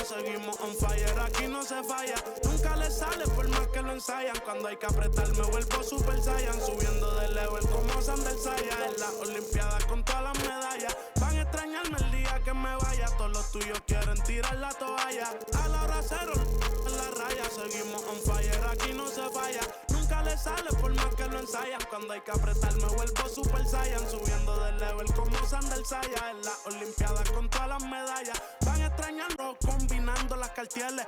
raya, seguimos on fire, aquí no se falla. Nunca le sale por más que lo ensayan. Cuando hay que apretar me vuelvo super saiyan. Subiendo de level como Sandel Saya. En las olimpiadas con todas las medallas. Van a extrañarme el día que me vaya. Todos los tuyos quieren tirar la toalla. A la hora cero en la raya, seguimos on fire, aquí no se falla. Nunca le sale por más que lo ensayan. Cuando hay que apretar me vuelvo super saiyan. Subiendo de level como Sandel Saya. En las olimpiadas con todas las medallas. Van a extrañarnos combinando las cartieles.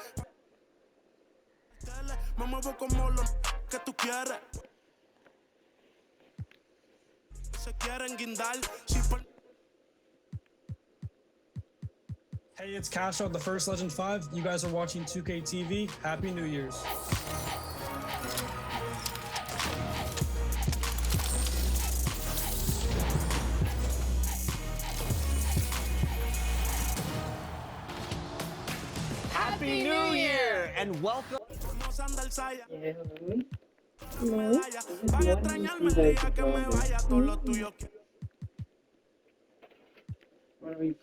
Me muevo como lo que tú quieres. Se quieren guindar. Si por... Hey, it's Castro at the First Legend 5. You guys are watching 2K25. Happy New Year's. Happy New Year and welcome.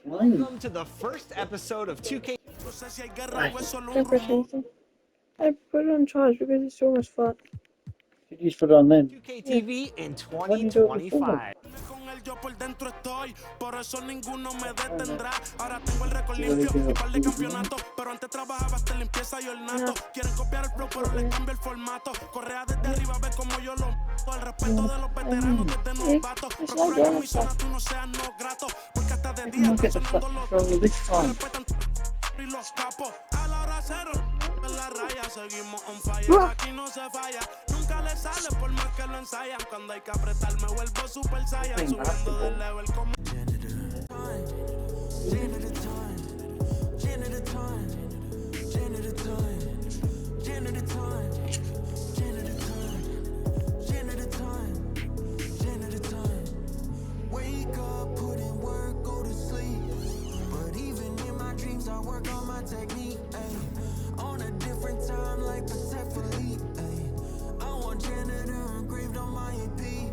Welcome to the first episode of 2K. I put it on charge because it's so much fun. You just put it on then. 2K TV in Why didn't you do it before? 2025. Yo por dentro estoy, por eso ninguno me detendrá. Ahora tengo el récord limpio y par de campeonatos. Pero antes trabajaba hasta limpieza y ornato. Quieren copiar el flow, pero le cambio el formato. Correa desde arriba, ve como yo lo mato. El respeto de los veteranos desde novatos. Procura que en mi zona tú no seas no grato. Porque hasta de día están sonando los respetan y los capos. A la hora cero en la raya, seguimos on fire. Aquí no se falla. Nunca le sale por más que lo ensayan. Cuando hay que apretar me vuelvo super saiyan. Subiendo de level como wake up, put in work, go to sleep. But even in my dreams, I work on my technique. Ay. On a different time, like Protect Philippe. Ay. I want janitor engraved on my AP.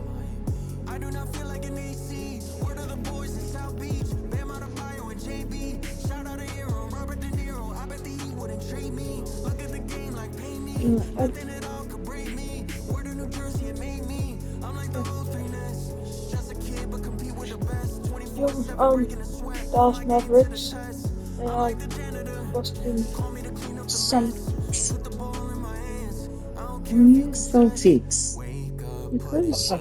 I do not feel like an AC. Word of the boys in South Beach. Bam out of Bio and JB. Shout out a hero, Robert De Niro. I bet that he wouldn't trade me. Look at the game like pay me. Nothing at all could break me. Word of New Jersey, it made me. I'm like the whole 3ness. Just a kid, but compete with the best. 24/7 breaking the sweat. Dallas Mavericks and Boston Celtics. Celtics. Because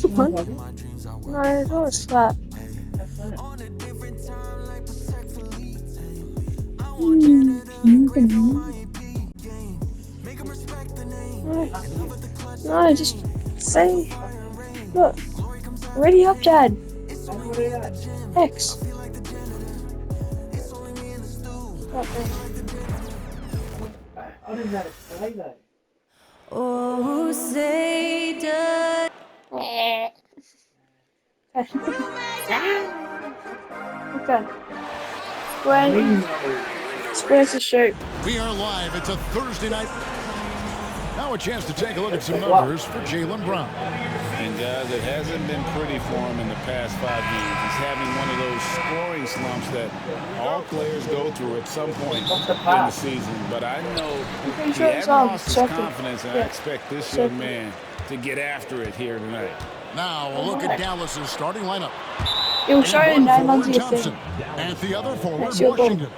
what? No, I thought it's that. No, just say, look, ready up, Dad. X. Oh, say does. Okay. Squares the shape. We are live. It's a Thursday night. Now a chance to take a look at some numbers for Jaylen Brown. And guys, it hasn't been pretty for him in the past 5 games. He's having one of those scoring slumps that all players go through at some point in the season. But I know he hasn't lost his confidence, and I expect this young man to get after it here tonight. Now a look at Dallas's starting lineup. It will show you 9 months of Thompson, and the other forward, Washington.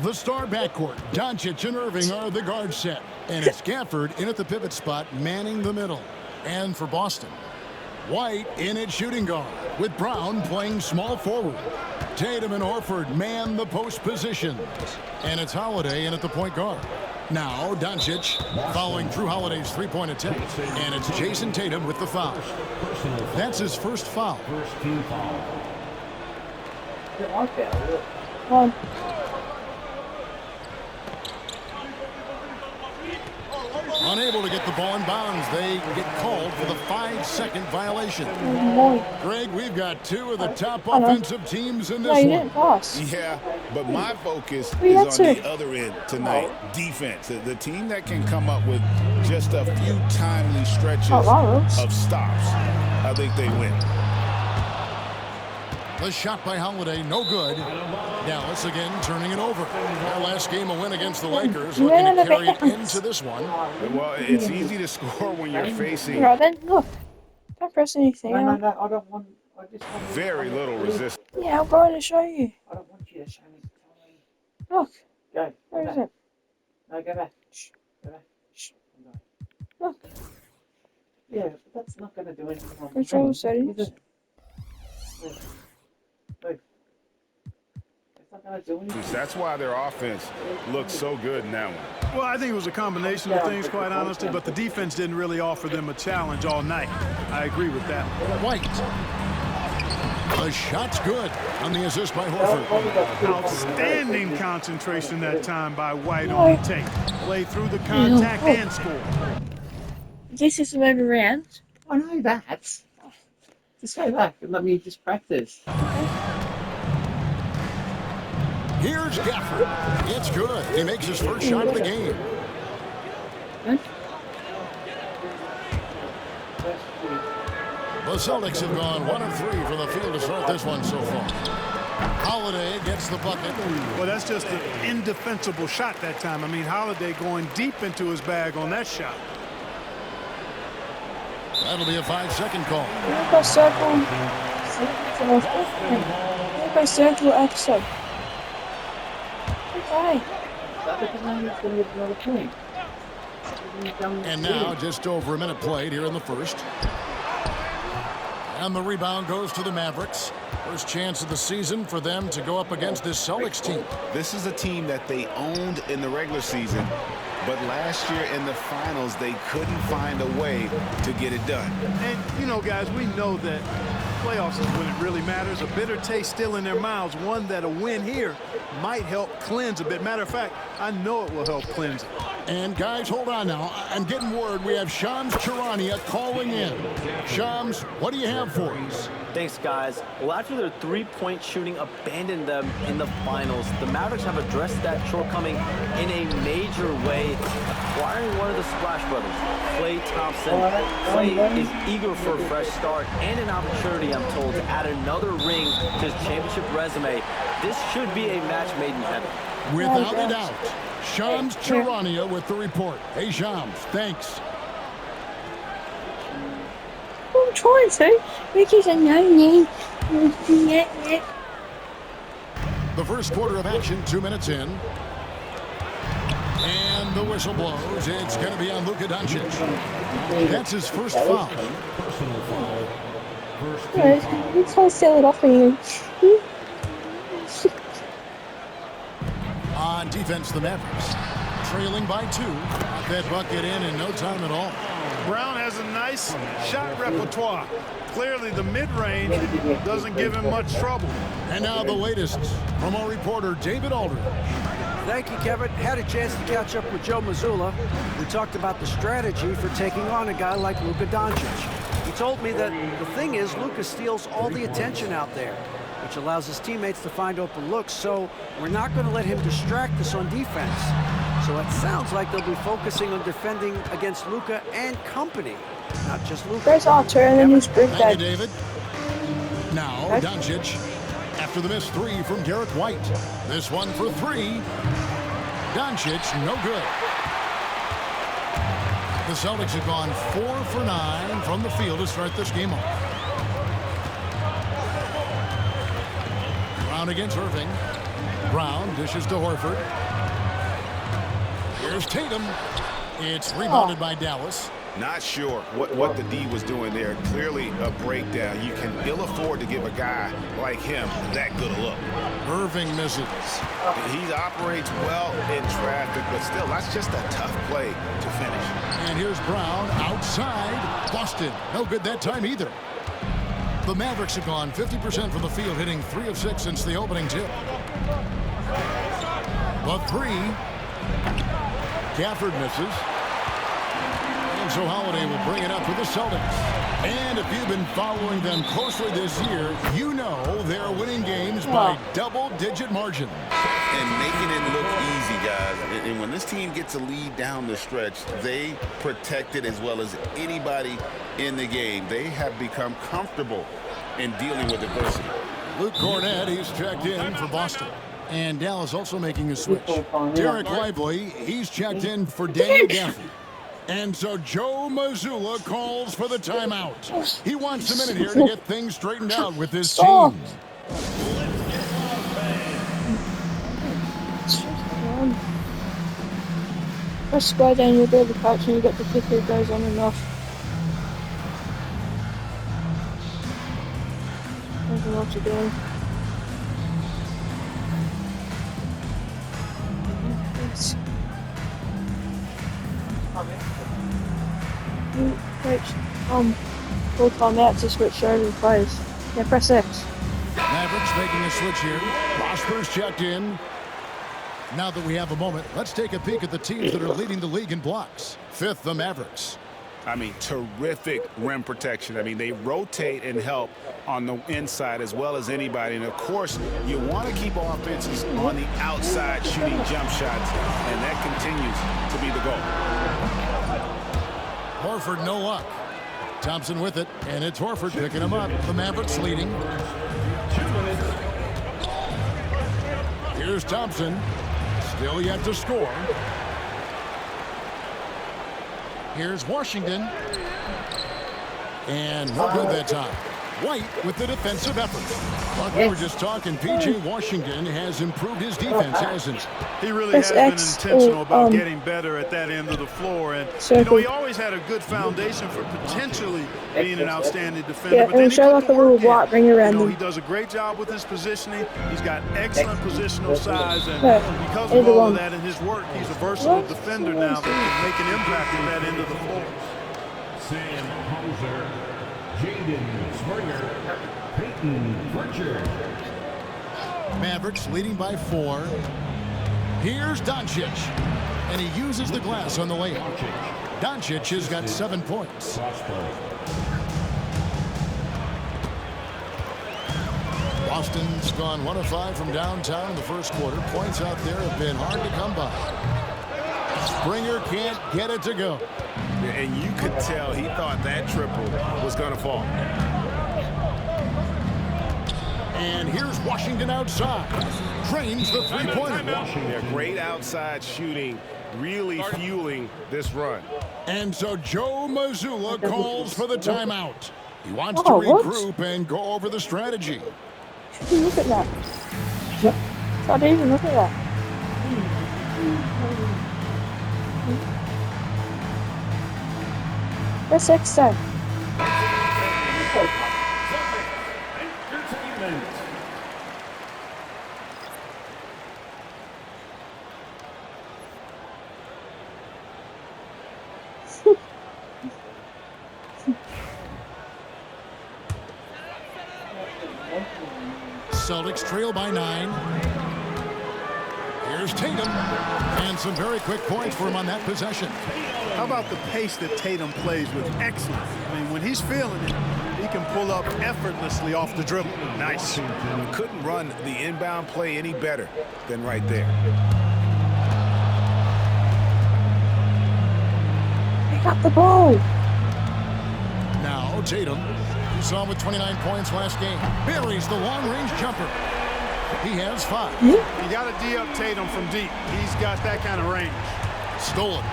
The star backcourt, Doncic and Irving are the guard set. And it's Gafford in at the pivot spot, manning the middle. And for Boston, White in at shooting guard, with Brown playing small forward. Tatum and Horford man the post position. And it's Holiday in at the point guard. Now Doncic following through Holiday's three-point attempt. And it's Jason Tatum with the foul. That's his first foul. Unable to get the ball in bounds. They get called for the 5-second violation. Greg, we've got two of the top offensive teams in this one. Yeah, but my focus is on the other end tonight. Defense. The team that can come up with just a few timely stretches of stops. I think they win. The shot by Holiday, no good. Dallas again turning it over. Their last game a win against the Lakers, looking to carry it into this one. Well, it's easy to score when you're facing Robin, look. Don't press anything. No, I don't want. I just want very little resistance. Yeah, I'm going to show you. I don't want you to show me. Look. Go. Where is it? No, go back. Go back. Look. Yeah, but that's not going to do anything on the Control screen. settings. Look. It's not going to do anything. That's why their offense looks so good in that one. Well, I think it was a combination of things, quite honestly, but the defense didn't really offer them a challenge all night. I agree with that. White. The shot's good on the assist by Horford. Outstanding concentration that time by White on the tape. Play through the contact and score. This is moving around. I know that. Just go back and let me just practice. Here's Gafford. It's good. He makes his first shot of the game. The Celtics have gone 1 of 3 from the field to start this one so far. Holiday gets the bucket. Well, that's just an indefensible shot that time. I mean, Holiday going deep into his bag on that shot. That'll be a 5-second call. Look at circle. Look at circle episode. Okay. And now just over a minute played here in the first. And the rebound goes to the Mavericks. First chance of the season for them to go up against this Celtics team. This is a team that they owned in the regular season, but last year in the finals, they couldn't find a way to get it done. And, you know, guys, we know that playoffs is when it really matters. A bitter taste still in their mouths. One that a win here might help cleanse a bit. Matter of fact, I know it will help cleanse it. And guys, hold on now. I'm getting word we have Shams Charania calling in. Shams, what do you have for us? Thanks, guys. Well, after their three-point shooting abandoned them in the finals, the Mavericks have addressed that shortcoming in a major way, acquiring one of the Splash Brothers, Klay Thompson. Klay is eager for a fresh start and an opportunity, I'm told, to add another ring to his championship resume. This should be a match made in heaven. Without a doubt. Shams Charania with the report. Hey, Shams, thanks. I'm trying to, because I know you. The first quarter of action, 2 minutes in. And the whistle blows. It's going to be on Luka Doncic. That's his first foul. Let's all sell it off on you. On defense, the Mavericks trailing by 2. Got that bucket in no time at all. Brown has a nice shot repertoire. Clearly, the mid-range doesn't give him much trouble. And now the latest from our reporter, David Aldridge. Thank you, Kevin. Had a chance to catch up with Joe Mazzulla. We talked about the strategy for taking on a guy like Luka Doncic. He told me that the thing is Luka steals all the attention out there, which allows his teammates to find open looks, so we're not going to let him distract us on defense. So it sounds like they'll be focusing on defending against Luka and company, not just Luka. Where's our turn and his birthday? Thank you, David. Now, Doncic, after the missed 3 from Derek White. This one for 3. Doncic, no good. The Celtics have gone 4 for 9 from the field to start this game off. Brown against Irving. Brown dishes to Horford. Here's Tatum. It's rebounded by Dallas. Not sure what the D was doing there. Clearly a breakdown. You can ill afford to give a guy like him that good a look. Irving misses. He operates well in traffic, but still, that's just a tough play to finish. And here's Brown outside. Boston, no good that time either. The Mavericks have gone 50% from the field, hitting 3 of 6 since the opening tip. The 3. Gafford misses. And so Holiday will bring it up for the Celtics. And if you've been following them closely this year, you know they're winning games by double-digit margin. And making it look easy, guys. And when this team gets a lead down the stretch, they protect it as well as anybody in the game. They have become comfortable in dealing with adversity. Luke Cornett, he's checked in for Boston. And Dallas also making a switch. Derek Lively, he's checked in for Daniel Gaffey. And so Joe Mazzulla calls for the timeout. He wants a minute here to get things straightened out with his team. Press square down, you'll be able to catch and you get the kicker goes on and off. I don't know what you're doing. Full time out to switch over the players. Yeah, press X. Mavericks making a switch here. Prosper's checked in. Now that we have a moment, let's take a peek at the teams that are leading the league in blocks. Fifth, the Mavericks. I mean, terrific rim protection. I mean, they rotate and help on the inside as well as anybody. And, of course, you want to keep offenses on the outside shooting jump shots, and that continues to be the goal. Horford, no luck. Thompson with it, and it's Horford picking him up. The Mavericks leading. Here's Thompson. Still yet to score. Here's Washington. And no good that time. White with the defensive effort. Like we were just talking, P.J. Washington has improved his defense, hasn't he? He really has been intentional about getting better at that end of the floor. And, you know, he always had a good foundation for potentially being an outstanding defender. Yeah, but then he show like a little block ring around he him. does a great job with his positioning. He's got excellent positional size. And Yeah, because of all of that in his work, he's a versatile defender now that can make an impact at that end of the floor. Sam Hauser, Jaden Springer, Peyton Pritchard. Mavericks leading by 4. Here's Doncic. And he uses the glass on the layup. Doncic has got 7 points. Boston's gone 1 of 5 from downtown in the first quarter. Points out there have been hard to come by. Springer can't get it to go. And you could tell he thought that triple was going to fall. And here's Washington outside. Drains the three-pointer. They're great outside shooting, really fueling this run. And so Joe Mazzulla calls for the timeout. He wants to regroup and go over the strategy. Look at that. I didn't even look at that. Press X time. Celtics trail by 9. Here's Tatum. And some very quick points for him on that possession. How about the pace that Tatum plays with excellence? I mean, when he's feeling it, he can pull up effortlessly off the dribble. Nice. You couldn't run the inbound play any better than right there. Pick up the ball. Now Tatum. You saw him with 29 points last game. Buries the long-range jumper. He has 5. You got to D up Tatum from deep. He's got that kind of range. Stolen.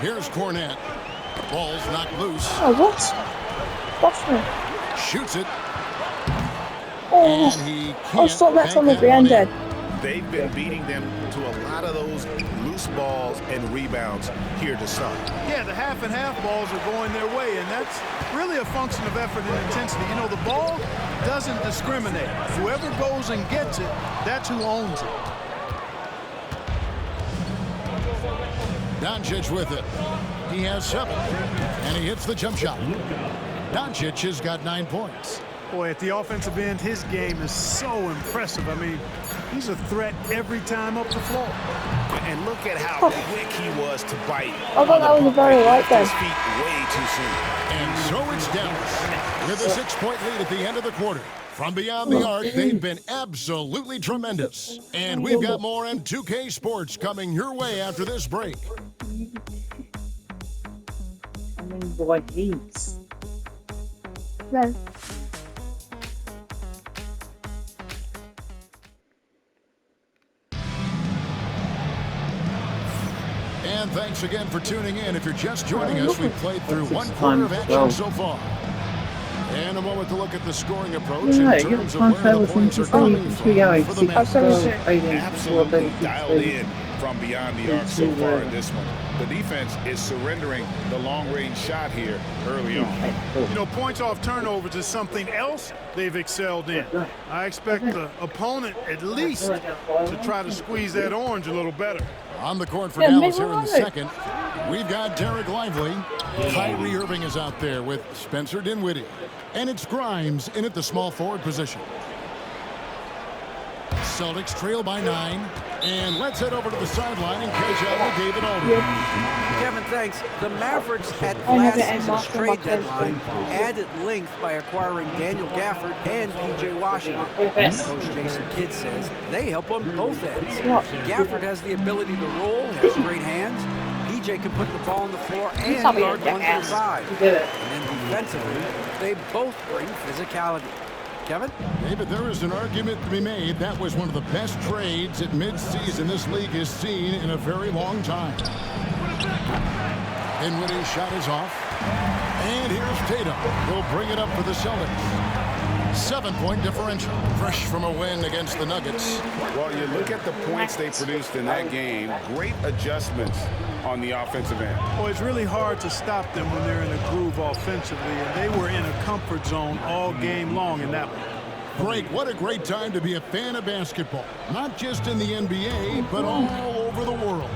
Here's Cornett. Ball's knocked loose. Oh, what? Watch me. Shoots it. Oh, and he can't stop that from the bank ground dead. They've been beating them to a lot of those loose balls and rebounds here to start. Yeah, the half and half balls are going their way, and that's really a function of effort and intensity. You know, the ball doesn't discriminate. Whoever goes and gets it, that's who owns it. Doncic with it. He has 7, and he hits the jump shot. Doncic has got 9 points. Boy, at the offensive end, his game is so impressive. I mean, he's a threat every time up the floor. And look at how quick he was to bite. I thought that was a very light then. His feet way too soon. And so it's Dallas with a 6-point lead at the end of the quarter. From beyond the arc, they've been absolutely tremendous. And we've got more M2K Sports coming your way after this break. I mean, boy, he's. Red. And thanks again for tuning in. If you're just joining us, we've played through one quarter of action so far. And a moment to look at the scoring approach in terms of where the points are coming from for the Mavericks. Absolutely dialed in from beyond the arc so far in this one. The defense is surrendering the long-range shot here early on. You know, points off turnovers is something else they've excelled in. I expect the opponent at least to try to squeeze that orange a little better. On the court for Dallas here in the second, we've got Derek Lively. Kyrie Irving is out there with Spencer Dinwiddie. And it's Grimes in at the small forward position. Celtics trail by 9. And let's head over to the sideline and catch up with David Aldridge. Kevin, thanks. The Mavericks at last season's trade deadline added length by acquiring Daniel Gafford and P.J. Washington. Coach Jason Kidd says they help on both ends. Gafford has the ability to roll, has great hands. P.J. can put the ball on the floor and guard 1 through 5. And then defensively, they both bring physicality. Kevin? David, there is an argument to be made. That was one of the best trades at mid-season this league has seen in a very long time. Dinwiddie's shot is off. And here's Tatum. He'll bring it up for the Celtics. 7-point differential. Fresh from a win against the Nuggets. Well, you look at the points they produced in that game. Great adjustments on the offensive end. Well, it's really hard to stop them when they're in a groove offensively, and they were in a comfort zone all game long in that one. Greg, what a great time to be a fan of basketball. Not just in the NBA, but all over the world.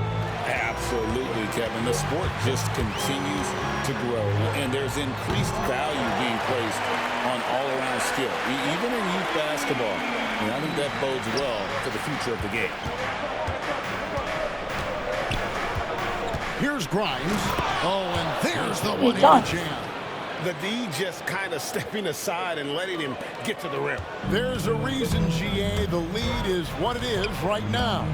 Absolutely, Kevin. The sport just continues to grow, and there's increased value being placed on all-around skill, even in youth basketball. And I think that bodes well for the future of the game. Here's Grimes. Oh, and there's the one-handed jam. The D just kind of stepping aside and letting him get to the rim. There's a reason, GA, the lead is what it is right now.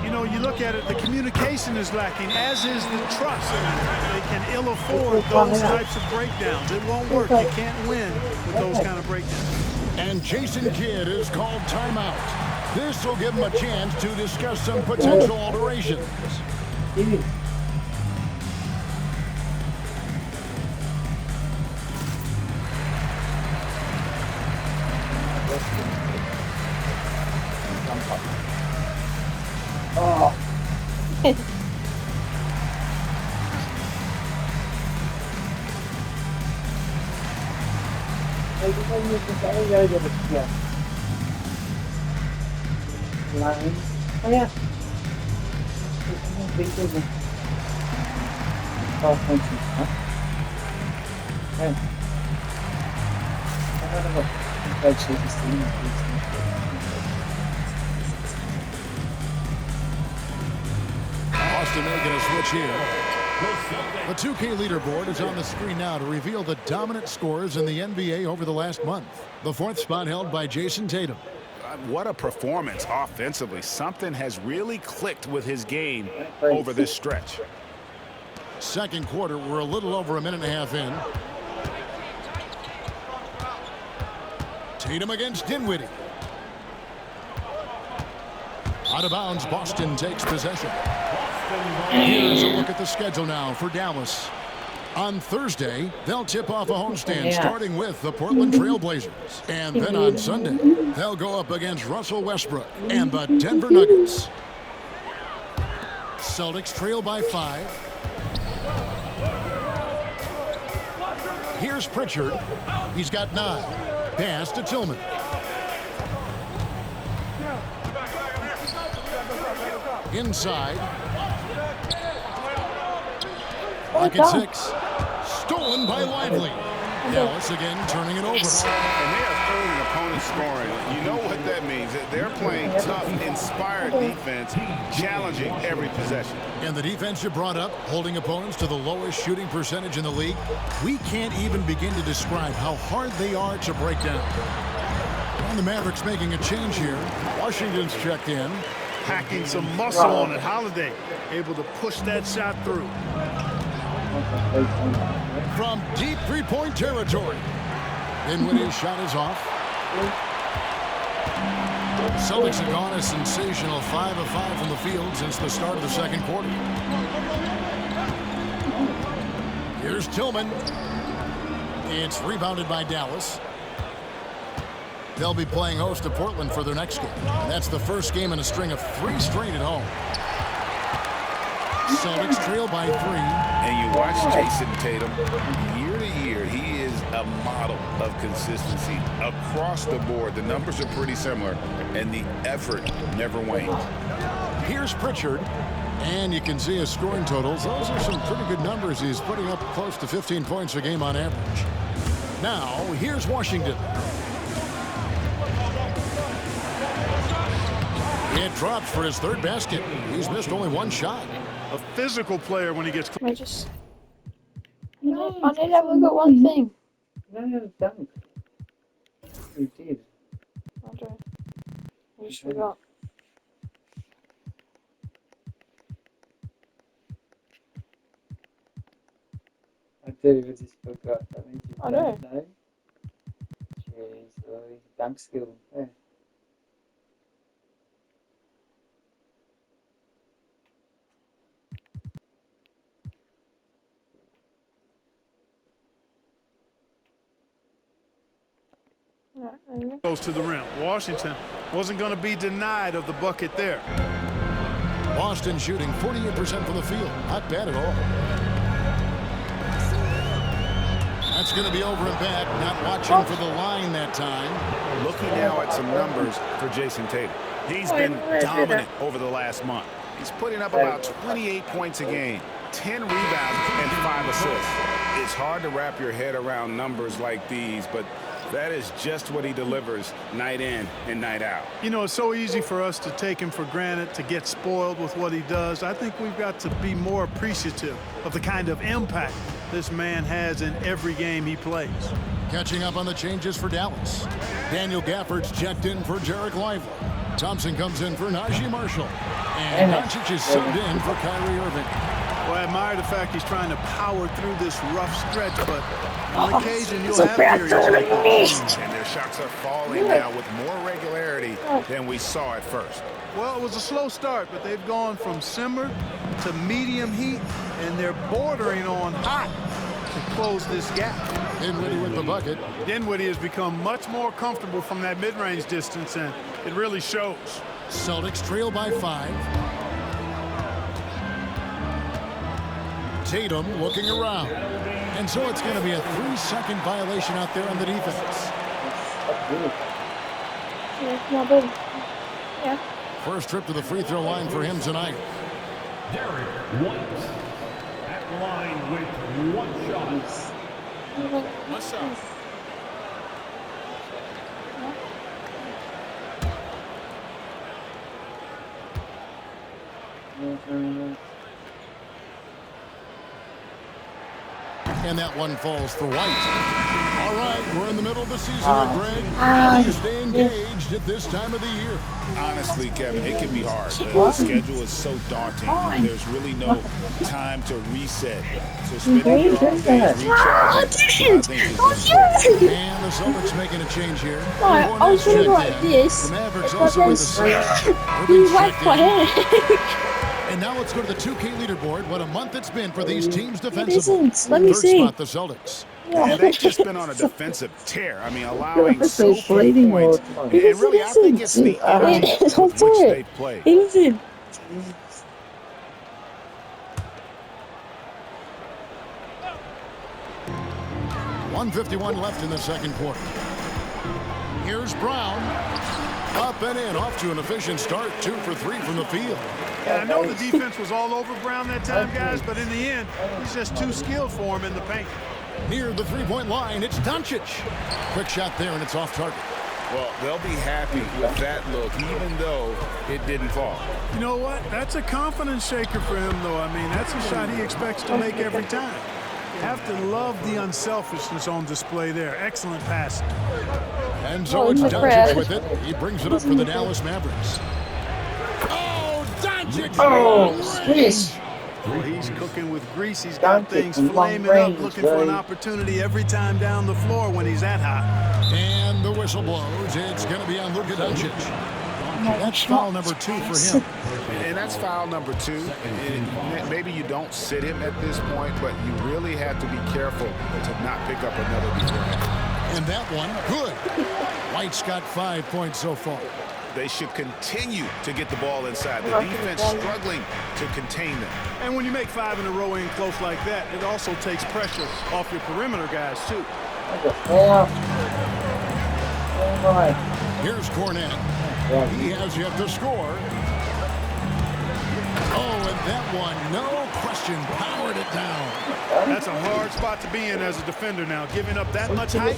You know, you look at it, the communication is lacking, as is the trust. They can ill afford those types of breakdowns. It won't work. You can't win with those kind of breakdowns. And Jason Kidd is called timeout. This will give him a chance to discuss some potential alterations. Oh. Line. Oh yeah. Oh, thank you. Huh? Okay. I don't know. I should just see Boston making a switch here. The 2K leaderboard is on the screen now to reveal the dominant scores in the NBA over the last month. The 4th spot held by Jason Tatum. What a performance offensively. Something has really clicked with his game over this stretch. Second quarter, we're a little over a minute and a half in. Tatum against Dinwiddie. Out of bounds, Boston takes possession. Here's a look at the schedule now for Dallas. On Thursday, they'll tip off a homestand starting with the Portland Trail Blazers. And then on Sunday, they'll go up against Russell Westbrook and the Denver Nuggets. Celtics trail by 5. Here's Pritchard. He's got 9. Pass to Tillman. Inside. Pocket 6. Stolen by Lively. Dallas again turning it over. And they are throwing an opponent scoring. You know what that means. They're playing tough, inspired defense, challenging every possession. And the defense you brought up, holding opponents to the lowest shooting percentage in the league. We can't even begin to describe how hard they are to break down. And the Mavericks making a change here. Washington's checked in. Packing some muscle on it. Holiday able to push that shot through. From deep three-point territory. Dinwiddie's shot is off. Celtics have gone a sensational 5 of 5 from the field since the start of the second quarter. Here's Tillman. It's rebounded by Dallas. They'll be playing host to Portland for their next game. And that's the first game in a string of 3 straight at home. Celtics trail by 3. And you watch Jason Tatum, year to year, he is a model of consistency. Across the board, the numbers are pretty similar, and the effort never wanes. Here's Pritchard. And you can see his scoring totals. Those are some pretty good numbers. He's putting up close to 15 points a game on average. Now, here's Washington. It drops for his 3rd basket. He's missed only 1 shot. A physical player when he gets close. I need to have a look at one thing. No, don't. You did. Okay. I just forgot. I do, I just forgot. I think you I don't know. know. Jeez, well, he's a dunk skill. Yeah. Goes to the rim. Washington wasn't going to be denied of the bucket there. Boston shooting 48% from the field. Not bad at all. That's going to be over and back. Not watching for the line that time. Looking now at some numbers for Jason Tatum. He's been dominant over the last month. He's putting up about 28 points a game, 10 rebounds, and 5 assists. It's hard to wrap your head around numbers like these, but that is just what he delivers night in and night out. You know, it's so easy for us to take him for granted, to get spoiled with what he does. I think we've got to be more appreciative of the kind of impact this man has in every game he plays. Catching up on the changes for Dallas. Daniel Gafford's checked in for Jarek Lively. Thompson comes in for Najee Marshall. And Doncic is subbed in for Kyrie Irving. Well, I admire the fact he's trying to power through this rough stretch, but on occasion you'll have periods like this. And their shots are falling now with more regularity than we saw at first. Well, it was a slow start, but they've gone from simmer to medium heat, and they're bordering on hot to close this gap. Dinwiddie with the bucket. Dinwiddie has become much more comfortable from that mid-range distance, and it really shows. Celtics trail by 5. Tatum looking around. And so it's going to be a 3-second violation out there on the defense. Yeah. First trip to the free throw line for him tonight. Derek White at the line with 1 shot. What's up? And that one falls for White. All right, we're in the middle of the season, Greg. How do you stay engaged at this time of the year? Honestly, Kevin, it can be hard. The schedule is so daunting. There's really no time to reset. So spending your off days recharging, I think, is important. And the Celtics making a change here. I was going like this. The Mavericks also with the same. He wiped my head. And now let's go to the 2K leaderboard. What a month it's been for these teams defensively. Let me see. Third spot, the Celtics. And they've just been on a defensive tear. I mean, allowing so few points. And really, I think it's the energy with which they play. Easy. 1:51 left in the second quarter. Here's Brown. Up and in, off to an efficient start. 2 for 3 from the field. And I know the defense was all over Brown that time, guys, but in the end, he's just too skilled for him in the paint. Near the three-point line, it's Doncic. Quick shot there, and it's off target. Well, they'll be happy with that look, even though it didn't fall. You know what? That's a confidence shaker for him, though. I mean, that's a shot he expects to make every time. You have to love the unselfishness on display there. Excellent passing. And so it's Doncic with it. He brings it up for the Dallas Mavericks. Oh, Doncic! Oh, squish. Well, he's cooking with grease. He's got things flaming up, looking for an opportunity every time down the floor when he's that hot. And the whistle blows. It's going to be on Luka Doncic. That's foul number 2 for him. And that's foul number 2. And maybe you don't sit him at this point, but you really have to be careful to not pick up another beforehand. And that one, good. White's got 5 points so far. They should continue to get the ball inside. The defense struggling to contain them. And when you make 5 in a row in close like that, it also takes pressure off your perimeter guys, too. Here's Cornette. He has yet to score. Oh, and that one, no question, powered it down. That's a hard spot to be in as a defender now. Giving up that much height,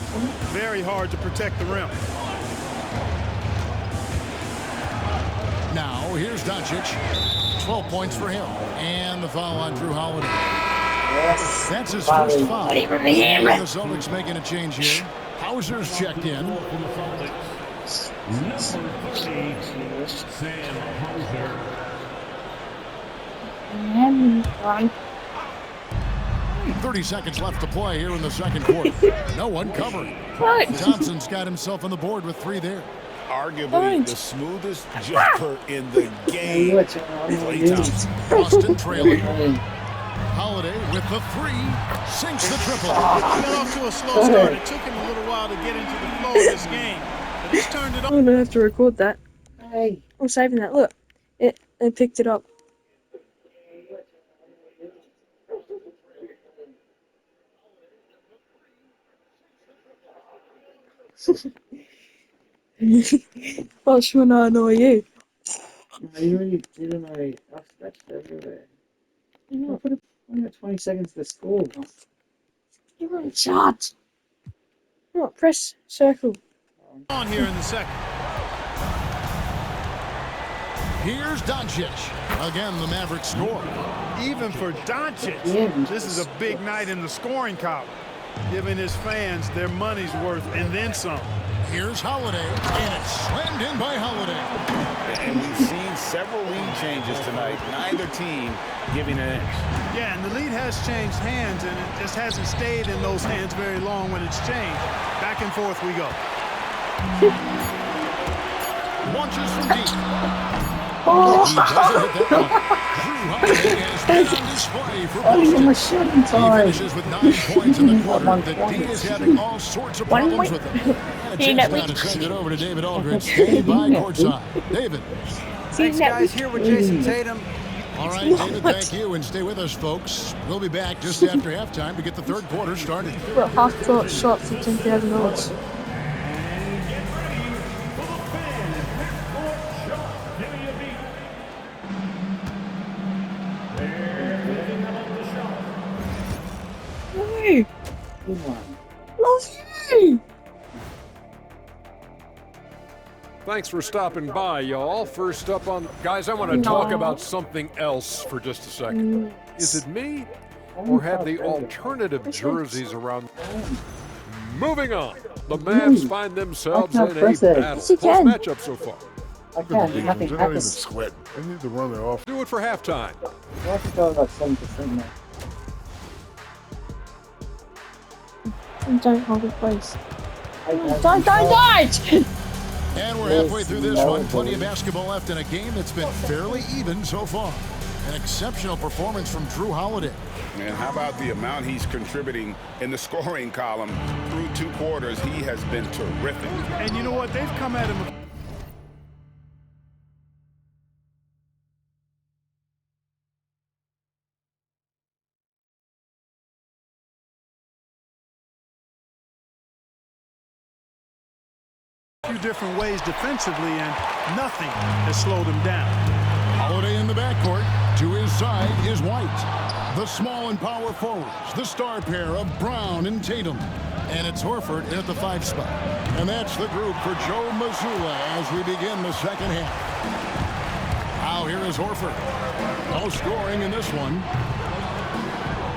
very hard to protect the rim. Now, here's Doncic. 12 points for him. And the foul on Drew Holiday. That's his first foul. And the Celtics making a change here. Hauser's checked in. Number 30, Sam Hauser. 30 seconds left to play here in the second quarter. No one covering. Thompson's got himself on the board with 3 there. Arguably the smoothest jumper in the game. Klay Thompson. Boston trailing. Holiday with the 3. Sinks the triple. He got off to a slow start. It took him a little while to get into the flow of this game. But he's turned it on. I'm gonna have to record that. I'm saving that. Look, it picked it up. What's when I annoy you? No, you really didn't know. I've scratched everywhere. I put 20 seconds to score. You're on chat. Oh, press circle. On here in the second. Here's Doncic. Again, the Mavericks score. Even for Doncic, this is a big night in the scoring column, giving his fans their money's worth and then some. Here's Holiday, and it's slammed in by Holiday. And we've seen several lead changes tonight. Neither team giving an inch. Yeah, and the lead has changed hands, and it just hasn't stayed in those hands very long when it's changed. Back and forth we go. Launches from deep. Oh. He doesn't hit that one. Drew Holiday has been on display for Boston. He finishes with 9 points in the quarter. The D is having all sorts of problems with him. And a chance now to send it over to David Aldridge. Stay by courtside. David. Thanks, guys. Here with Jason Tatum. All right, David, thank you. And stay with us, folks. We'll be back just after halftime to get the third quarter started. Well, half-court shot for $10,000. Love you. Thanks for stopping by, y'all. First up on... Guys, I want to talk about something else for just a second. Is it me? Or have the alternative jerseys around? Moving on. The Mavs find themselves in a battle. Close matchup so far. Nothing happens. Sweat. They need to run it off. Do it for halftime. You have to go about 7% now. Don't hold it, please. Don't! And we're halfway through this one. Plenty of basketball left in a game that's been fairly even so far. An exceptional performance from Drew Holiday. And how about the amount he's contributing in the scoring column through 2 quarters? He has been terrific. And you know what? They've come at him. Few different ways defensively, and nothing has slowed him down. Holiday in the backcourt. To his side is White. The small and power forwards, the star pair of Brown and Tatum. And it's Horford at the 5 spot. And that's the group for Joe Mazzulla as we begin the second half. Now here is Horford. No scoring in this one.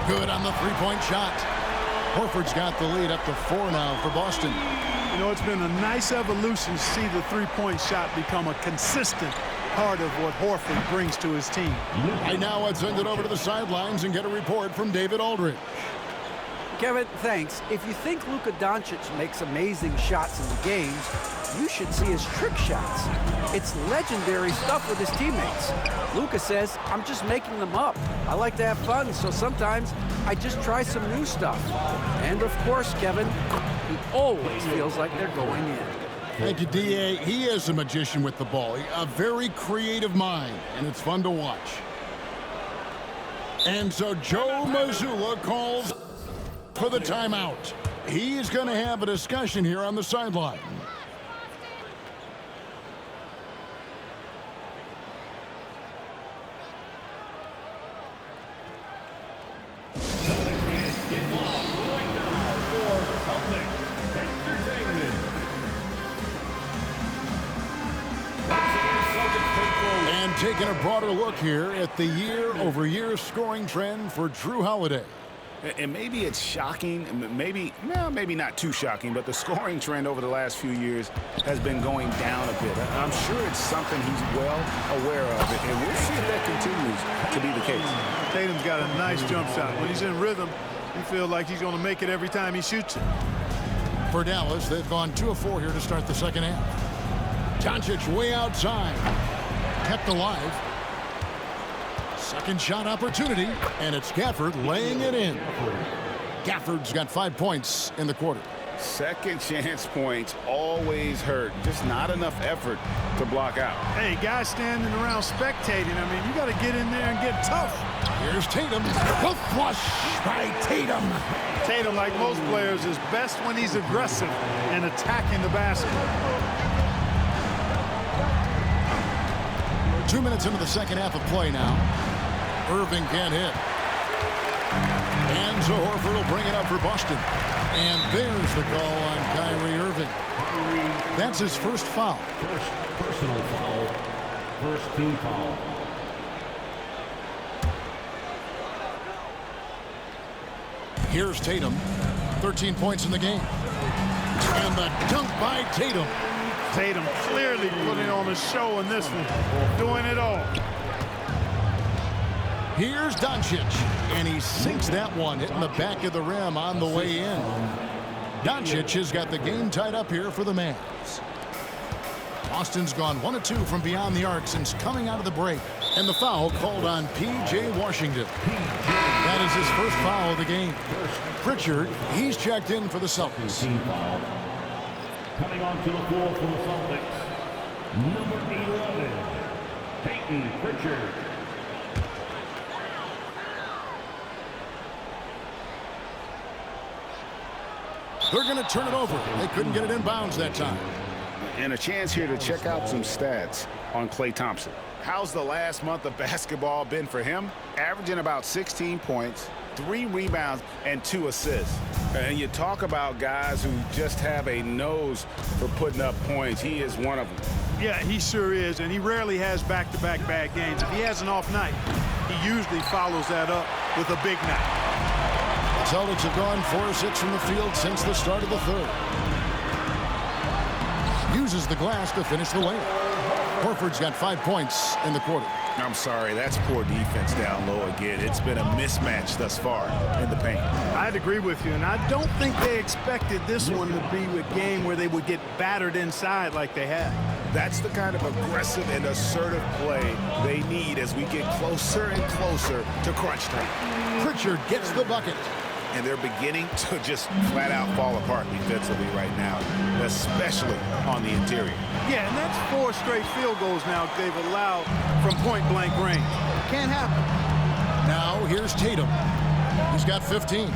Good on the 3-point shot. Horford's got the lead up to 4 now for Boston. You know, it's been a nice evolution to see the 3-point shot become a consistent part of what Horford brings to his team. Right now, let's send it over to the sidelines and get a report from David Aldridge. Kevin, thanks. If you think Luka Doncic makes amazing shots in the games, you should see his trick shots. It's legendary stuff with his teammates. Luka says, I'm just making them up. I like to have fun, so sometimes I just try some new stuff. And of course, Kevin, he always feels like they're going in. Thank you, D.A. He is a magician with the ball. A very creative mind, and it's fun to watch. And so Joe Mazzulla calls for the timeout. He's going to have a discussion here on the sideline. And taking a broader look here at the year-over-year scoring trend for Drew Holiday. And maybe it's shocking, maybe not too shocking, but the scoring trend over the last few years has been going down a bit. I'm sure it's something he's well aware of, and we'll see if that continues to be the case. Tatum's got a nice jump shot. When he's in rhythm, you feel like he's going to make it every time he shoots it. For Dallas, they've gone 2 of 4 here to start the second half. Doncic way outside. Kept alive. Second shot opportunity, and it's Gafford laying it in. Gafford's got 5 points in the quarter. Second chance points always hurt. Just not enough effort to block out. Hey, guys standing around spectating. I mean, you got to get in there and get tough. Here's Tatum. The flush by Tatum. Tatum, like most players, is best when he's aggressive and attacking the basket. 2 minutes into the second half of play now. Irving can't hit. And so Horford will bring it up for Boston. And there's the call on Kyrie Irving. That's his first foul. First personal foul. First team foul. Here's Tatum. 13 points in the game. And the dunk by Tatum. Tatum clearly putting on a show in this one. Doing it all. Here's Doncic, and he sinks that one, hitting the back of the rim on the way in. Doncic has got the game tied up here for the Mavs. Boston's gone 1 of 2 from beyond the arc since coming out of the break. And the foul called on P.J. Washington. That is his first foul of the game. Pritchard, he's checked in for the Celtics. Coming onto the floor for the Celtics, number 11, Peyton Pritchard. They're going to turn it over. They couldn't get it in bounds that time. And a chance here to check out some stats on Klay Thompson. How's the last month of basketball been for him? Averaging about 16 points, 3 rebounds, and 2 assists. And you talk about guys who just have a nose for putting up points. He is one of them. Yeah, he sure is, and he rarely has back-to-back bad games. If he has an off night, he usually follows that up with a big night. The Celtics have gone 4 of 6 from the field since the start of the third. Uses the glass to finish the layup. Horford's got 5 points in the quarter. I'm sorry, that's poor defense down low again. It's been a mismatch thus far in the paint. I'd agree with you, and I don't think they expected this one to be a game where they would get battered inside like they have. That's the kind of aggressive and assertive play they need as we get closer and closer to crunch time. Pritchard gets the bucket. And they're beginning to just flat out fall apart defensively right now, especially on the interior. Yeah, and that's 4 straight field goals now they've allowed from point-blank range. Can't happen. Now here's Tatum. He's got 15.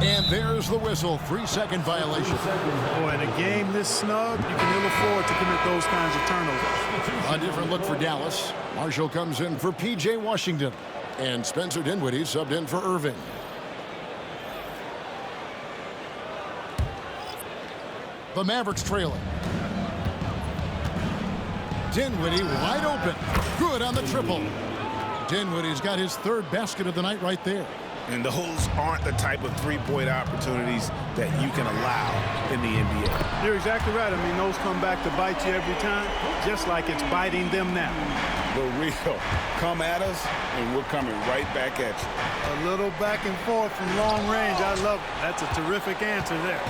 And there's the whistle. 3-second violation. Boy, in a game this snug, you can ill afford to commit those kinds of turnovers. A different look for Dallas. Marshall comes in for P.J. Washington. And Spencer Dinwiddie subbed in for Irving. The Mavericks trailing. Dinwiddie wide open. Good on the triple. Dinwiddie's got his 3rd basket of the night right there. And those aren't the type of three-point opportunities that you can allow in the NBA. You're exactly right. I mean, those come back to bite you every time, just like it's biting them now. For real. Come at us, and we're coming right back at you. A little back and forth from long range. I love it. That's a terrific answer there.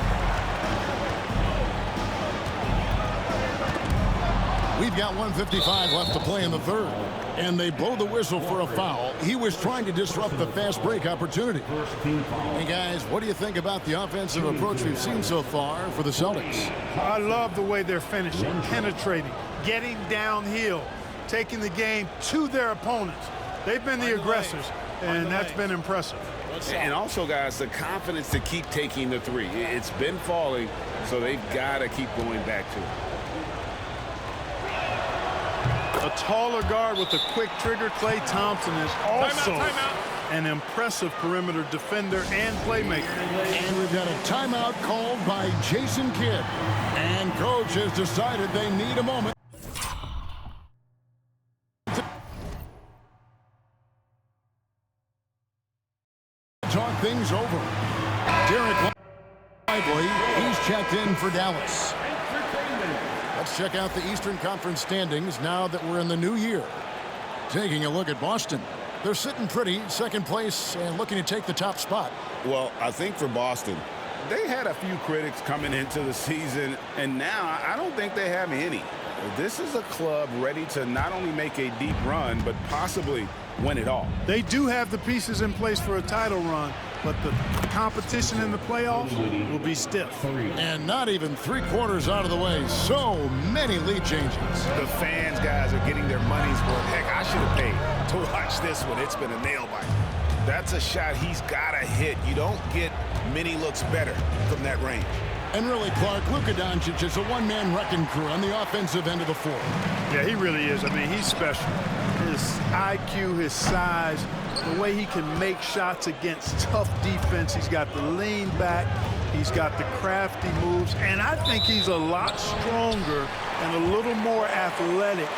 We've got 1:55 left to play in the third. And they blow the whistle for a foul. He was trying to disrupt the fast break opportunity. Hey, guys, what do you think about the offensive approach we've seen so far for the Celtics? I love the way they're finishing, penetrating, getting downhill, taking the game to their opponents. They've been the aggressors, and that's been impressive. And also, guys, the confidence to keep taking the three. It's been falling, so they've got to keep going back to it. A taller guard with a quick trigger. Klay Thompson is also an impressive perimeter defender and playmaker. And we've got a timeout called by Jason Kidd. And coach has decided they need a moment. Talk things over. Derek Lively, he's checked in for Dallas. Let's check out the Eastern Conference standings now that we're in the new year. Taking a look at Boston. They're sitting pretty, second place, and looking to take the top spot. Well, I think for Boston, they had a few critics coming into the season, and now I don't think they have any. This is a club ready to not only make a deep run, but possibly win it all. They do have the pieces in place for a title run, but the competition in the playoffs will be stiff. And not even three-quarters out of the way. So many lead changes. The fans, guys, are getting their money's worth. Heck, I should have paid to watch this one. It's been a nail-biter. That's a shot he's got to hit. You don't get many looks better from that range. And really, Clark, Luka Doncic is a one-man wrecking crew on the offensive end of the floor. Yeah, he really is. I mean, he's special. His IQ, his size, the way he can make shots against tough defense. He's got the lean back. He's got the crafty moves. And I think he's a lot stronger and a little more athletic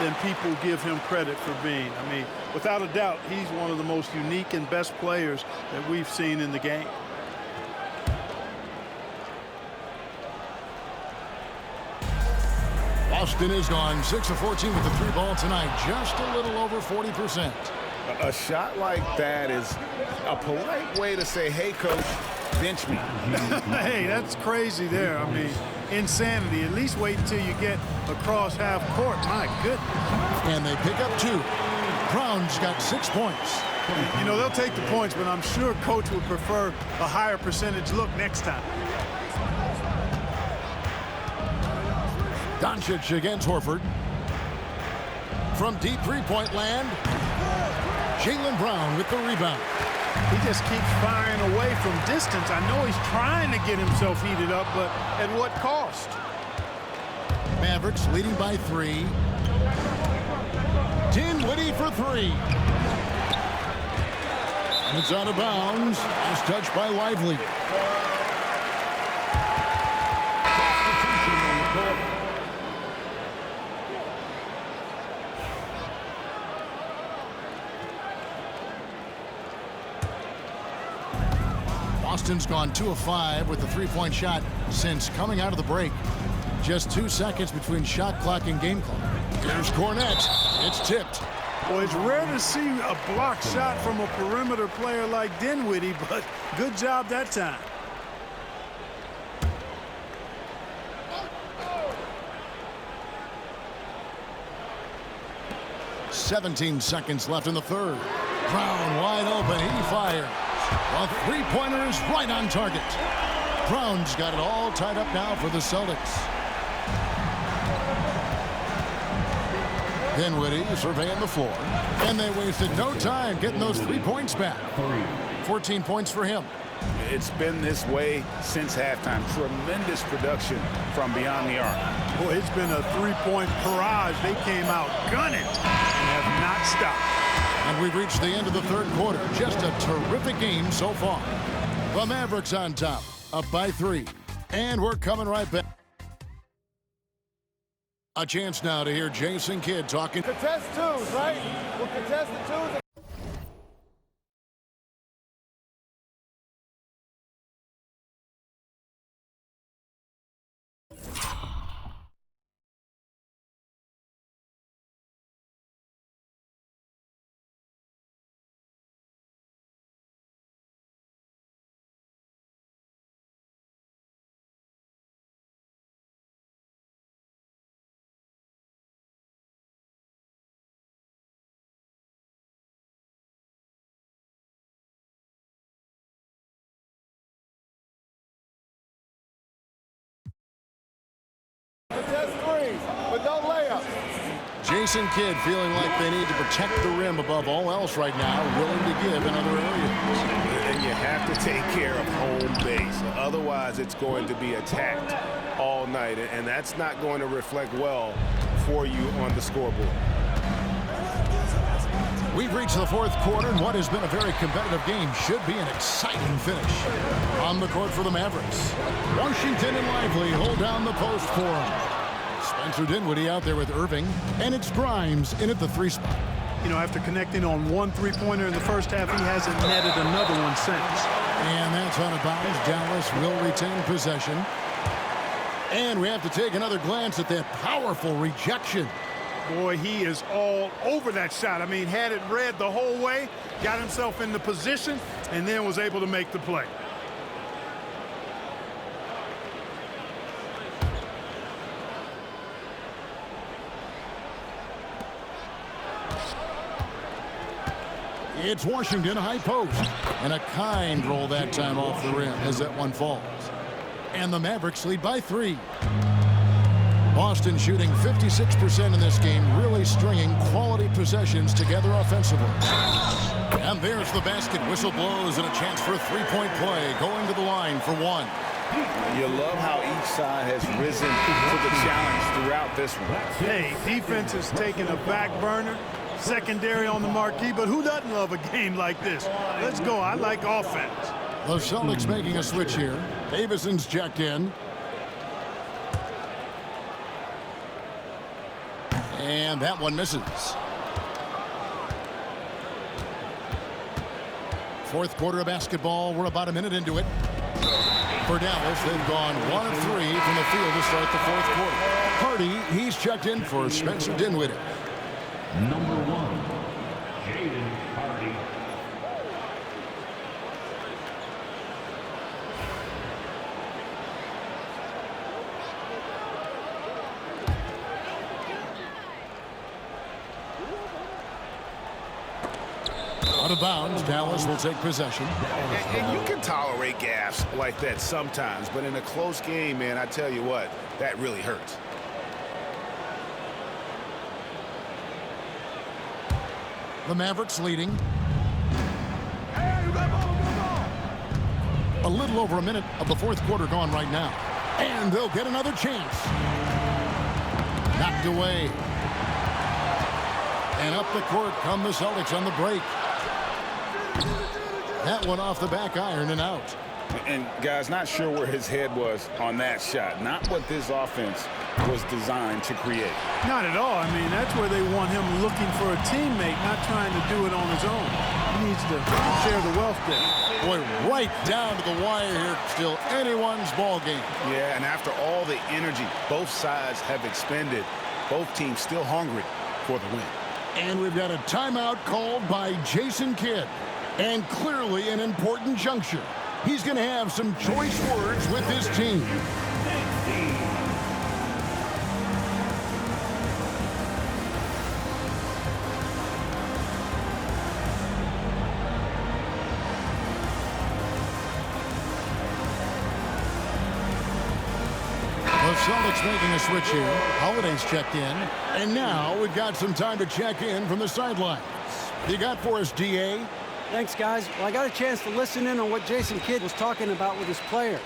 than people give him credit for being. I mean, without a doubt, he's one of the most unique and best players that we've seen in the game. Boston is gone 6 of 14 with the three ball tonight, just a little over 40%. A shot like that is a polite way to say, hey, coach, bench me. Hey, that's crazy there. I mean, insanity. At least wait until you get across half court. My goodness. And they pick up 2. Brown's got 6 points. You know, they'll take the points, but I'm sure coach would prefer a higher percentage look next time. Doncic against Horford. From deep three-point land, Jaylen Brown with the rebound. He just keeps firing away from distance. I know he's trying to get himself heated up, but at what cost? Mavericks leading by 3. Dinwiddie for 3. And it's out of bounds. It's touched by Lively. Boston's gone 2 of 5 with the three-point shot since coming out of the break. Just 2 seconds between shot clock and game clock. Here's Cornette. It's tipped. Well, it's rare to see a block shot from a perimeter player like Dinwiddie, but good job that time. "17 seconds left in the third. Brown wide open. He fires. A three-pointer is right on target. Brown's got it all tied up now for the Celtics. Dinwiddie surveying the floor. And they wasted no time getting those 3 points back. 14 points for him. It's been this way since halftime. Tremendous production from beyond the arc. Boy, it's been a three-point barrage. They came out gunning and have not stopped. And we've reached the end of the third quarter. Just a terrific game so far. The Mavericks on top, up by 3. And we're coming right back. A chance now to hear Jason Kidd talking. Contest twos, right? We'll contest the twos. just three, but no layup. Jason Kidd feeling like they need to protect the rim above all else right now, willing to give in other areas. And you have to take care of home base. Otherwise, it's going to be attacked all night, and that's not going to reflect well for you on the scoreboard. We've reached the fourth quarter, and what has been a very competitive game should be an exciting finish. On the court for the Mavericks, Washington and Lively hold down the post for him. Spencer Dinwiddie out there with Irving, and it's Grimes in at the 3 spot. You know, after connecting on 1 3-pointer in the first half, he hasn't netted another one since. And that's out of bounds. Dallas will retain possession. And we have to take another glance at that powerful rejection. Boy, he is all over that shot. I mean, had it read the whole way, got himself in the position, and then was able to make the play. It's Washington high post. And a kind roll that time off the rim as that one falls. And the Mavericks lead by 3. Boston shooting 56% in this game, really stringing quality possessions together offensively. And there's the basket. Whistle blows and a chance for a 3-point play going to the line for 1. You love how each side has risen to the challenge throughout this one. Hey, defense is taking a back burner. Secondary on the marquee, but who doesn't love a game like this? Let's go. I like offense. The Celtics making a switch here. Davison's checked in. And that one misses. Fourth quarter of basketball. We're about a minute into it. For Dallas, they've gone 1 of 3 from the field to start the fourth quarter. Hardy, he's checked in for Spencer Dinwiddie. Number 1, Jaden Hardy. Out of bounds, Dallas will take possession. And you can tolerate gaffes like that sometimes, but in a close game, man, I tell you what, that really hurts. The Mavericks leading. A little over a minute of the fourth quarter gone right now. And they'll get another chance. Knocked away. And up the court come the Celtics on the break. That one off the back iron and out. And guys, not sure where his head was on that shot. Not what this offense was designed to create. Not at all. I mean, that's where they want him looking for a teammate, not trying to do it on his own. He needs to share the wealth there. Boy, right down to the wire here. Still anyone's ball game. Yeah, and after all the energy both sides have expended, both teams still hungry for the win. And we've got a timeout called by Jason Kidd. And clearly an important juncture. He's going to have some choice words with his team. The Celtics making a switch here. Holiday's checked in. And now we've got some time to check in from the sidelines. You got for us, DA? Thanks, guys. Well, I got a chance to listen in on what Jason Kidd was talking about with his players.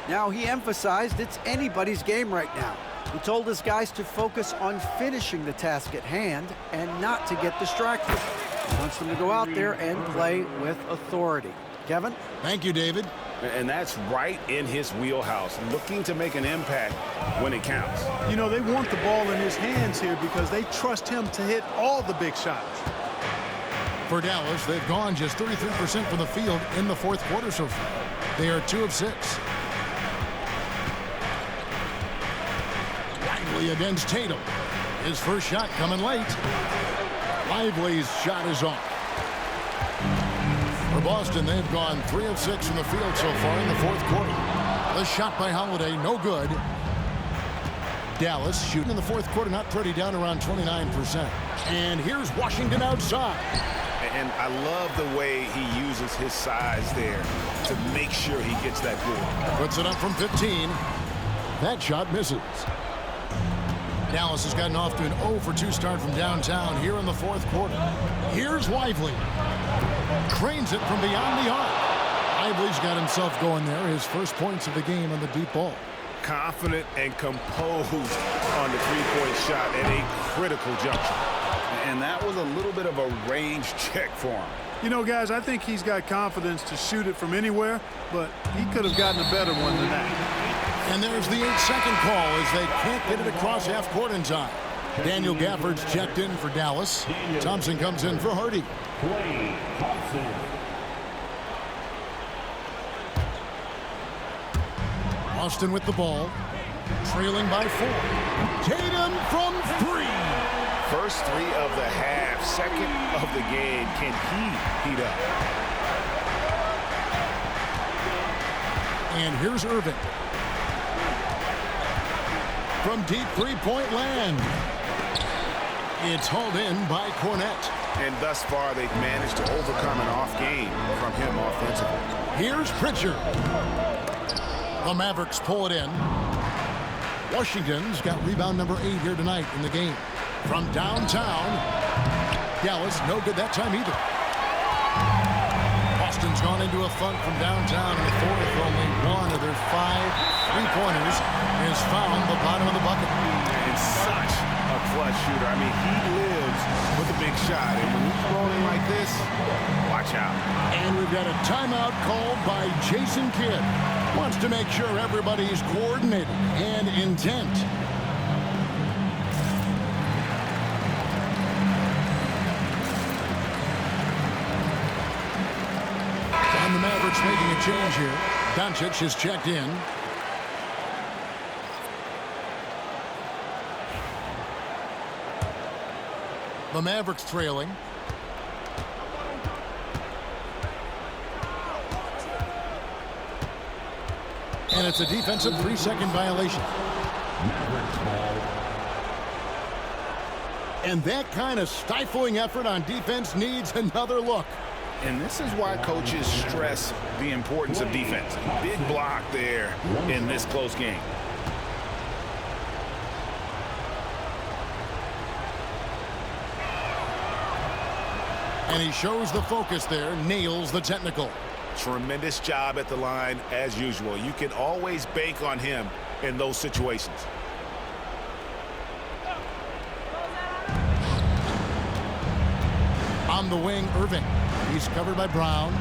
Now, he emphasized it's anybody's game right now. He told his guys to focus on finishing the task at hand and not to get distracted. He wants them to go out there and play with authority. Kevin? Thank you, David. And that's right in his wheelhouse, looking to make an impact when it counts. You know, they want the ball in his hands here because they trust him to hit all the big shots. For Dallas, they've gone just 33% from the field in the fourth quarter so far. They are 2 of 6. Lively against Tatum. His first shot coming late. Lively's shot is off. For Boston, they've gone 3 of 6 from the field so far in the fourth quarter. The shot by Holiday, no good. Dallas shooting in the fourth quarter, not pretty, down around 29%. And here's Washington outside. And I love the way he uses his size there to make sure he gets that board. Puts it up from 15. That shot misses. Dallas has gotten off to an 0 for 2 start from downtown here in the fourth quarter. Here's Lively. Cranes it from beyond the arc. Lively's got himself going there. His first points of the game on the deep ball. Confident and composed on the three-point shot at a critical juncture. And that was a little bit of a range check for him. You know, guys, I think he's got confidence to shoot it from anywhere, but he could have gotten a better one than that. And there's the 8-second call as they can't get it across half court in time. Daniel Gafford's checked in for Dallas. Thompson comes in for Hardy. Austin with the ball, trailing by 4. Tatum from 3. First 3 of the half, second of the game. Can he heat up? And here's Irving. From deep three-point land. It's hauled in by Cornette. And thus far, they've managed to overcome an off game from him offensively. Here's Pritchard. The Mavericks pull it in. Washington's got rebound number 8 here tonight in the game. From downtown, Dallas, no good that time either. Boston's gone into a funk from downtown in the fourth. Only one of their 5 3-pointers has found the bottom of the bucket. And such a clutch shooter. I mean, he lives with a big shot. And when he's rolling like this, watch out. And we've got a timeout called by Jason Kidd. Wants to make sure everybody's coordinated and intent. And the Mavericks making a change here. Doncic has checked in. The Mavericks trailing. And it's a defensive 3-second violation. And that kind of stifling effort on defense needs another look. And this is why coaches stress the importance of defense. Big block there in this close game. And he shows the focus there, nails the technical. Tremendous job at the line as usual. You can always bank on him in those situations. On the wing, Irving. He's covered by Brown.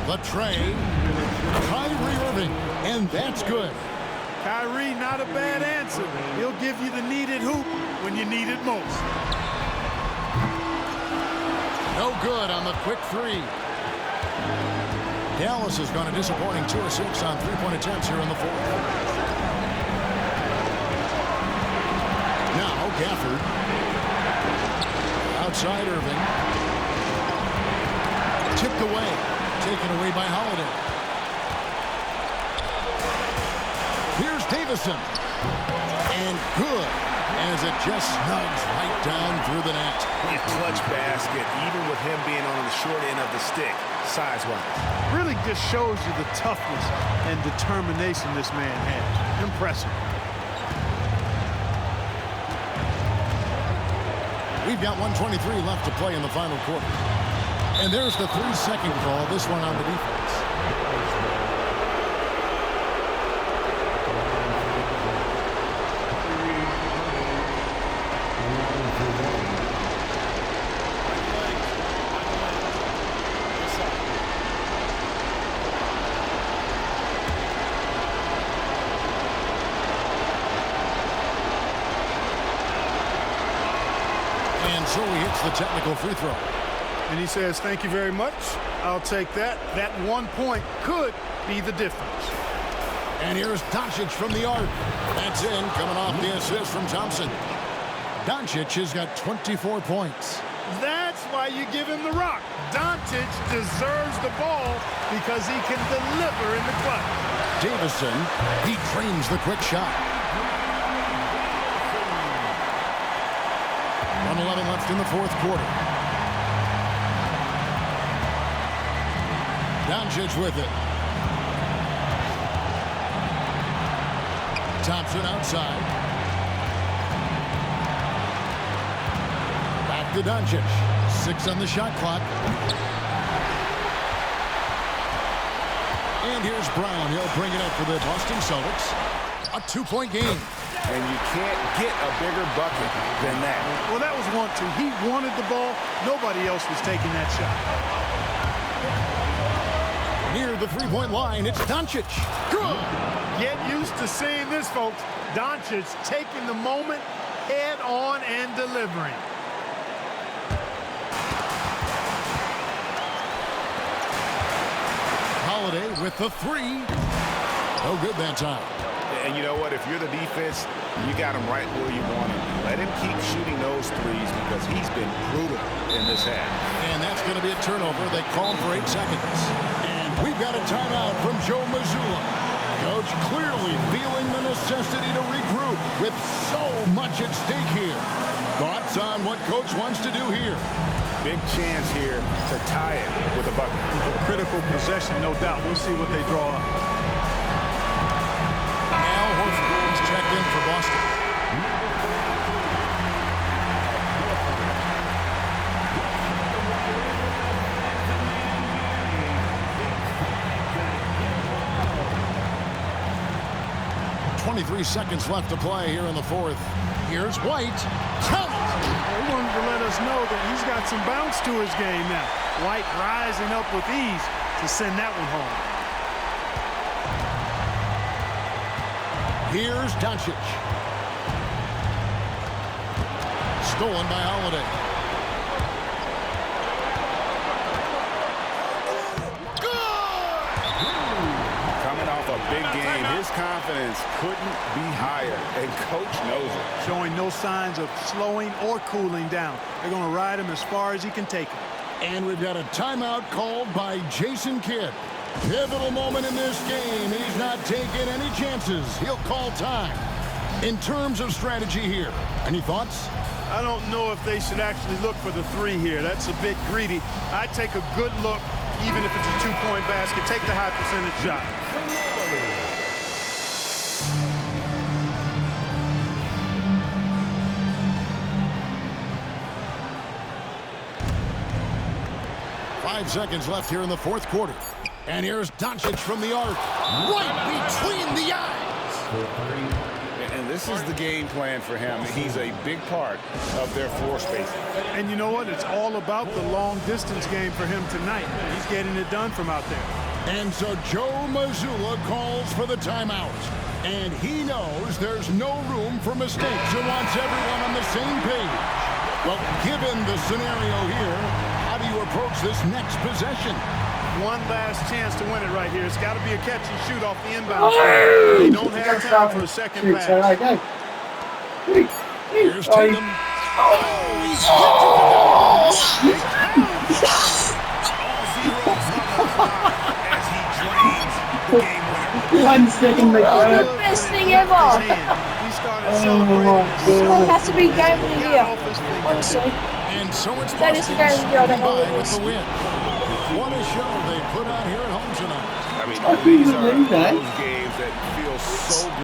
The tray. Kyrie Irving. And that's good. Kyrie, not a bad answer. He'll give you the needed hoop when you need it most. No good on the quick 3. Dallas has gone a disappointing 2 of 6 on 3-point attempts here in the fourth. Now Gafford. Outside Irving. Tipped away. Taken away by Holiday. Here's Davison. And good, as it just snugs right down through the net. A clutch basket, even with him being on the short end of the stick, size-wise. Really just shows you the toughness and determination this man has. Impressive. We've got 1:23 left to play in the final quarter. And there's the 3-second call, this one on the defense. So he hits the technical free throw. And he says, thank you very much. I'll take that. That 1 point could be the difference. And here's Doncic from the arc. That's in, coming off the assist from Thompson. Doncic has got 24 points. That's why you give him the rock. Doncic deserves the ball because he can deliver in the clutch. Davison, he trains the quick shot. 1:11 left in the fourth quarter. Doncic with it. Thompson outside. to Doncic. 6 on the shot clock. And here's Brown. He'll bring it up for the Boston Celtics. A 2-point game. And you can't get a bigger bucket than that. Well, that was 1-2. He wanted the ball. Nobody else was taking that shot. Near the three-point line, it's Doncic. Good. Get used to seeing this, folks. Doncic taking the moment head on and delivering. Holiday with the three. No good that time. And you know what? If you're the defense, you got him right where you want him. Let him keep shooting those threes because he's been brutal in this half. And that's going to be a turnover. They call for 8 seconds. And we've got a timeout from Joe Mazzulla. Coach clearly feeling the necessity to regroup with so much at stake here. Thoughts on what Coach wants to do here? Big chance here to tie it with a bucket. A critical possession, no doubt. We'll see what they draw up. Al Horford is checked in for Boston. .23 seconds left to play here in the fourth. Here's White. Count it! He wanted to let us know that he's got some bounce to his game now. White rising up with ease to send that one home. Here's Doncic. Stolen by Holiday. Coming off a big game, his confidence couldn't be higher, and Coach knows it. Showing no signs of slowing or cooling down. They're going to ride him as far as he can take him. And we've got a timeout called by Jason Kidd. Pivotal moment in this game. He's not taking any chances. He'll call time. In terms of strategy here, any thoughts? I don't know if they should actually look for the three here. That's a bit greedy. I'd take a good look, even if it's a two-point basket. Take the high percentage shot. 5 seconds left here in the fourth quarter. And here's Doncic from the arc. Right between the eyes. And this is the game plan for him. He's a big part of their floor spacing. And you know what? It's all about the long-distance game for him tonight. He's getting it done from out there. And so Joe Mazzulla calls for the timeout. And he knows there's no room for mistakes and wants everyone on the same page. Well, given the scenario here, how do you approach this next possession? One last chance to win it right here. It's got to be a catch and shoot off the inbound. They don't have time for a second pass. Here's Tatum. One second, the best thing ever. It has to be game of the year, honestly. And so it's that is the game of the year. I don't know what it is. What a show they put on here at home tonight. I mean, these are those games that feel so